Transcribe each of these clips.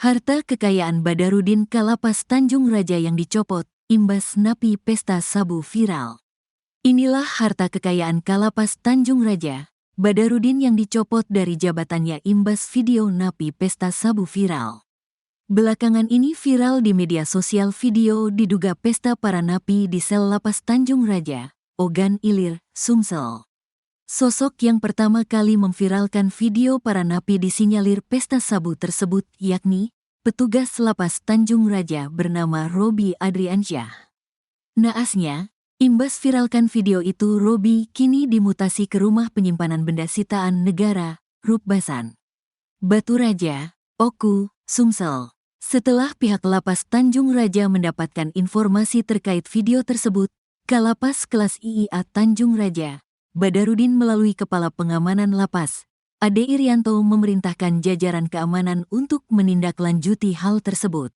Harta kekayaan Badarudin Kalapas Tanjung Raja yang dicopot, imbas napi pesta sabu viral. Inilah harta kekayaan Kalapas Tanjung Raja, Badarudin yang dicopot dari jabatannya imbas video napi pesta sabu viral. Belakangan ini viral di media sosial video diduga pesta para napi di sel Lapas Tanjung Raja, Ogan Ilir, Sumsel. Sosok yang pertama kali memviralkan video para napi disinyalir pesta sabu tersebut yakni petugas Lapas Tanjung Raja bernama Robi Adriansyah. Naasnya, imbas viralkan video itu Robi kini dimutasi ke rumah penyimpanan benda sitaan negara, Rupbasan, Batu Raja, Oku, Sumsel. Setelah pihak Lapas Tanjung Raja mendapatkan informasi terkait video tersebut, Kalapas kelas IIA Tanjung Raja, Badarudin melalui Kepala Pengamanan Lapas, Ade Irianto memerintahkan jajaran keamanan untuk menindaklanjuti hal tersebut.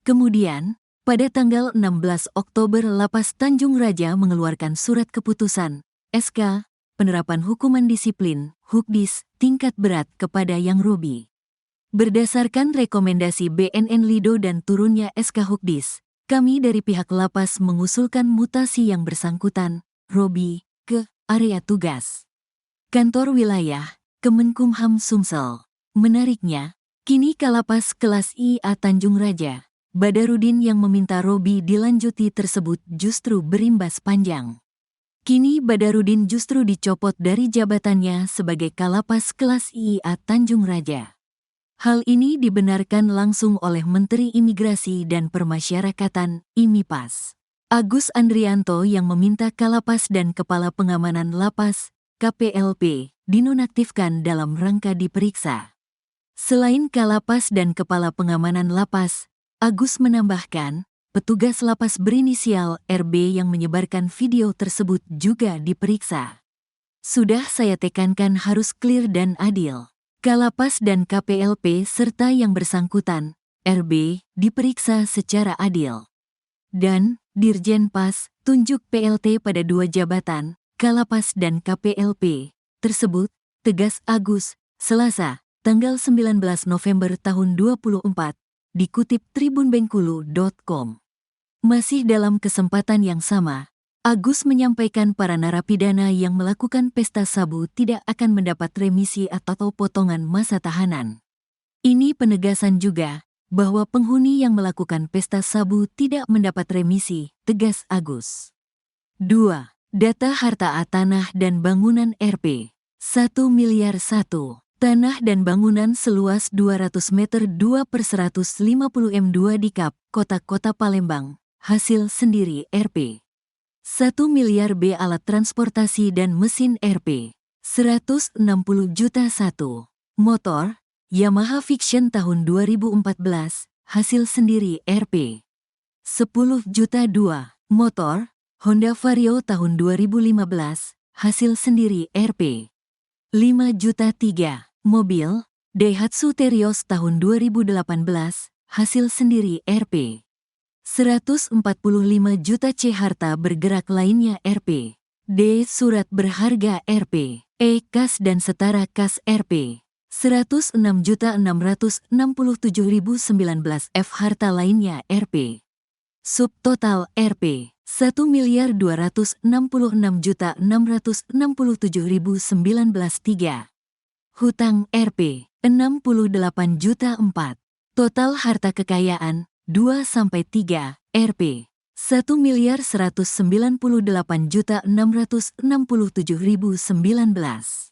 Kemudian, pada tanggal 16 Oktober Lapas Tanjung Raja mengeluarkan surat keputusan, SK, penerapan hukuman disiplin, Hukdis, tingkat berat kepada Yang Robi. Berdasarkan rekomendasi BNN Lido dan turunnya SK Hukdis, kami dari pihak Lapas mengusulkan mutasi yang bersangkutan, Robi, ke area tugas Kantor Wilayah, Kemenkumham Sumsel. Menariknya, kini Kalapas kelas IA Tanjung Raja, Badarudin yang meminta Robi dilanjuti tersebut justru berimbas panjang. Kini Badarudin justru dicopot dari jabatannya sebagai Kalapas kelas IA Tanjung Raja. Hal ini dibenarkan langsung oleh Menteri Imigrasi dan Permasyarakatan, IMIPAS, Agus Andrianto yang meminta Kalapas dan Kepala Pengamanan Lapas, KPLP, dinonaktifkan dalam rangka diperiksa. Selain Kalapas dan Kepala Pengamanan Lapas, Agus menambahkan, petugas Lapas berinisial RB yang menyebarkan video tersebut juga diperiksa. Sudah saya tekankan harus clear dan adil. Kalapas dan KPLP serta yang bersangkutan, RB, diperiksa secara adil. Dan, Dirjen Pas, tunjuk PLT pada 2 jabatan, Kalapas dan KPLP, tersebut, tegas Agus, Selasa, tanggal 19 November tahun 2024, dikutip tribunbengkulu.com. Masih dalam kesempatan yang sama, Agus menyampaikan para narapidana yang melakukan pesta sabu tidak akan mendapat remisi atau potongan masa tahanan. Ini penegasan juga bahwa penghuni yang melakukan pesta sabu tidak mendapat remisi, tegas Agus. 2. Data harta tanah dan bangunan RP. 1 miliar 1. Tanah dan bangunan seluas 200 meter 2/150 m2 di Kap, Kota Palembang, hasil sendiri RP. 1 miliar B alat transportasi dan mesin RP. 160 juta 1. Motor, Yamaha Fiction tahun 2014, hasil sendiri RP. 10 juta 2. Motor, Honda Vario tahun 2015, hasil sendiri RP. 5 juta 3. Mobil, Daihatsu Terios tahun 2018, hasil sendiri RP. 145 juta C harta bergerak lainnya RP. D. Surat berharga RP. E. Kas dan setara kas RP. 106.667.019 F harta lainnya RP. Subtotal RP. 1.266.667.019 3. Hutang RP. 68 juta 4. Total harta kekayaan 2-3 RP. 1.198.667.019.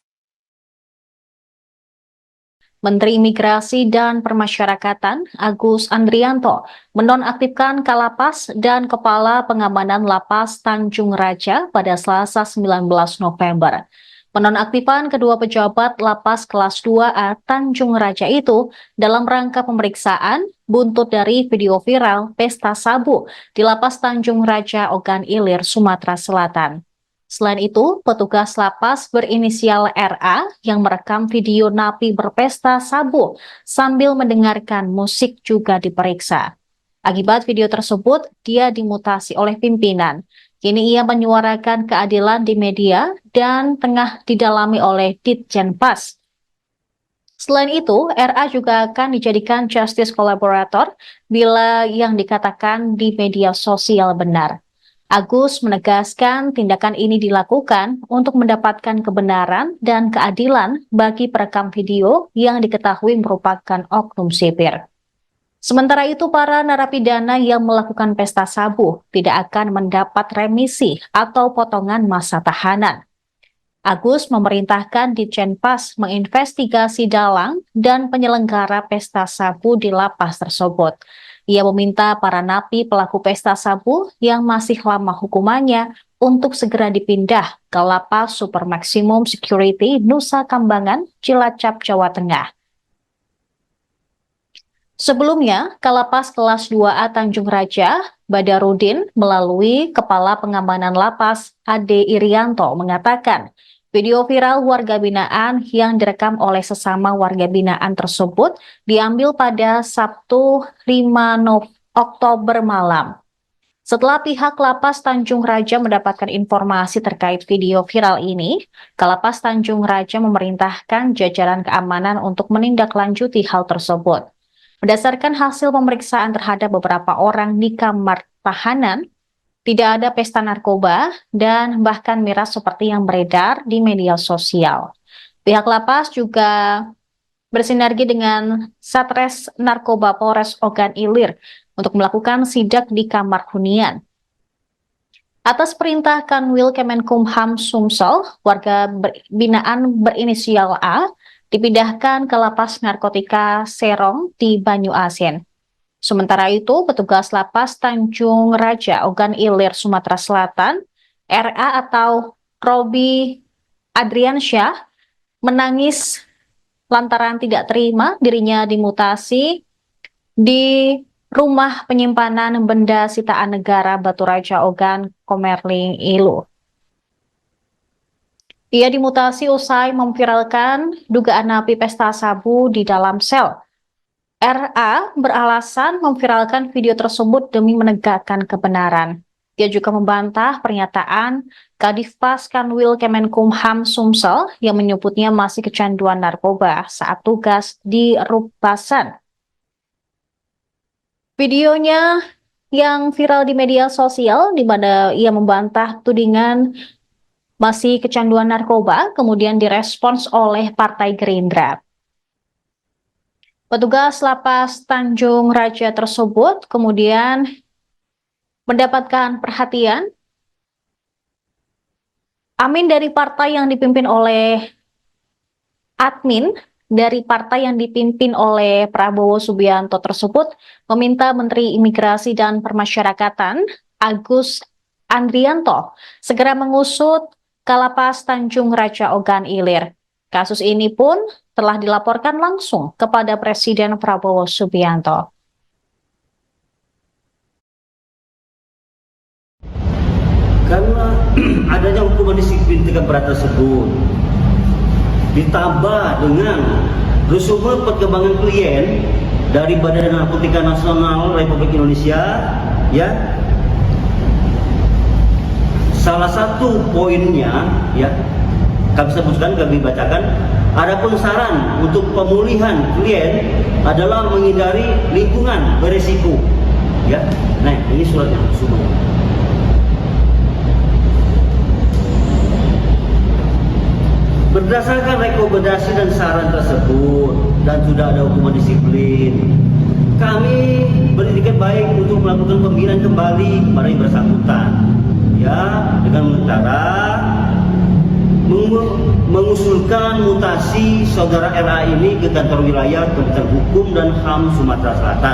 Menteri Imigrasi dan Permasyarakatan Agus Andrianto menonaktifkan Kalapas dan Kepala Pengamanan Lapas Tanjung Raja pada Selasa 19 November. Penonaktifan kedua pejabat Lapas kelas 2A Tanjung Raja itu dalam rangka pemeriksaan buntut dari video viral pesta sabu di Lapas Tanjung Raja Ogan Ilir, Sumatera Selatan. Selain itu, petugas lapas berinisial RA yang merekam video napi berpesta sabu sambil mendengarkan musik juga diperiksa. Akibat video tersebut, dia dimutasi oleh pimpinan. Kini ia menyuarakan keadilan di media dan tengah didalami oleh Ditjen Pas. Selain itu, RA juga akan dijadikan justice collaborator bila yang dikatakan di media sosial benar. Agus menegaskan tindakan ini dilakukan untuk mendapatkan kebenaran dan keadilan bagi perekam video yang diketahui merupakan oknum sipir. Sementara itu, para narapidana yang melakukan pesta sabu tidak akan mendapat remisi atau potongan masa tahanan. Agus memerintahkan Ditjenpas menginvestigasi dalang dan penyelenggara pesta sabu di lapas tersebut. Ia meminta para napi pelaku pesta sabu yang masih lama hukumannya untuk segera dipindah ke Lapas Super Maximum Security Nusa Kambangan, Cilacap, Jawa Tengah. Sebelumnya, Kalapas kelas 2A Tanjung Raja, Badarudin, melalui Kepala Pengamanan Lapas, Ade Irianto, mengatakan video viral warga binaan yang direkam oleh sesama warga binaan tersebut diambil pada Sabtu 5 Oktober malam. Setelah pihak Lapas Tanjung Raja mendapatkan informasi terkait video viral ini, Kalapas Tanjung Raja memerintahkan jajaran keamanan untuk menindaklanjuti hal tersebut. Berdasarkan hasil pemeriksaan terhadap beberapa orang di kamar tahanan, tidak ada pesta narkoba dan bahkan miras seperti yang beredar di media sosial. Pihak lapas juga bersinergi dengan Satres Narkoba Polres Ogan Ilir untuk melakukan sidak di kamar hunian. Atas perintah Kanwil Kemenkumham Sumsel, warga binaan berinisial A dipindahkan ke Lapas Narkotika Serong di Banyu Asin. Sementara itu, petugas Lapas Tanjung Raja Ogan Ilir Sumatera Selatan, RA atau Robi Adriansyah, menangis lantaran tidak terima dirinya dimutasi di rumah penyimpanan benda sitaan negara Batu Raja Ogan Komerling Ilu. Ia dimutasi usai memviralkan dugaan napi pesta sabu di dalam sel. RA beralasan memviralkan video tersebut demi menegakkan kebenaran. Dia juga membantah pernyataan Kadifpas Kanwil Kemenkumham Sumsel yang menyebutnya masih kecanduan narkoba saat tugas di Rubasan. Videonya yang viral di media sosial di mana ia membantah tudingan masih kecanduan narkoba, kemudian direspons oleh Partai Gerindra. Petugas Lapas Tanjung Raja tersebut kemudian mendapatkan perhatian. Admin dari partai yang dipimpin oleh Prabowo Subianto tersebut meminta Menteri Imigrasi dan Permasyarakatan Agus Andrianto segera mengusut Kalapas Tanjung Raja Ogan Ilir. Kasus ini pun telah dilaporkan langsung kepada Presiden Prabowo Subianto. Karena adanya hukuman disiplin 3 berat tersebut, ditambah dengan resume perkembangan klien dari Badan Narkotika Nasional Republik Indonesia, ya. Salah satu poinnya, ya, kami sebutkan, kami bacakan, adapun saran untuk pemulihan klien adalah menghindari lingkungan beresiko, ya. Nah, ini suratnya semua. Berdasarkan rekomendasi dan saran tersebut dan sudah ada hukuman disiplin, kami berikan baik untuk melakukan pembinaan kembali kepada yang bersangkutan, ya, dengan cara mengusulkan mutasi saudara RA ini ke kantor wilayah Kementerian Hukum dan HAM Sumatera Selatan.